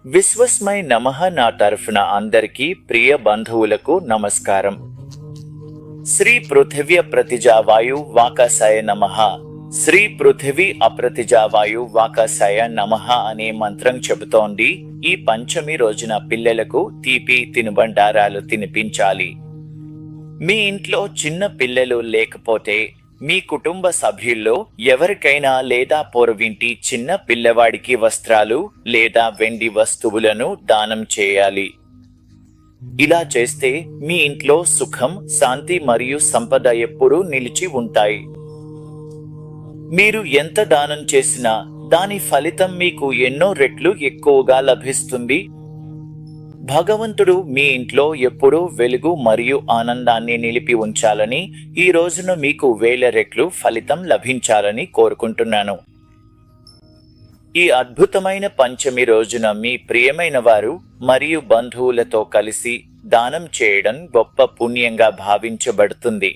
విశ్వస్మై నమః. నా తరఫున అందరికీ ప్రియ బంధువులకు నమస్కారం. శ్రీ పృథివ్య ప్రతిజావాయు వాకాశాయ నమః. శ్రీ పృథివీ అప్రతిజావాయు వాకాశాయ నమః అనే మంత్రం చెబుతోంది. ఈ పంచమి రోజున పిల్లలకు తీపి తినుబండారాలు తినిపించాలి. మీ ఇంట్లో చిన్న పిల్లలు లేకపోతే మీ కుటుంబ సభ్యుల్లో ఎవరికైనా లేదా పొరుగింటి చిన్న పిల్లవాడికి వస్త్రాలు లేదా వెండి వస్తువులను దానం చేయాలి. ఇలా చేస్తే మీ ఇంట్లో సుఖం, శాంతి మరియు సంపద ఎప్పుడూ నిలిచి ఉంటాయి. మీరు ఎంత దానం చేసినా దాని ఫలితం మీకు ఎన్నో రెట్లు ఎక్కువగా లభిస్తుంది. భగవంతుడు మీ ఇంట్లో ఎప్పుడూ వెలుగు మరియు ఆనందాన్ని నిలిపి ఉంచాలని, ఈ రోజున మీకు 1000 రెట్లు ఫలితం లభించాలని కోరుకుంటున్నాను. ఈ అద్భుతమైన పంచమి రోజున మీ ప్రియమైన వారు మరియు బంధువులతో కలిసి దానం చేయడం గొప్ప పుణ్యంగా భావించబడుతుంది.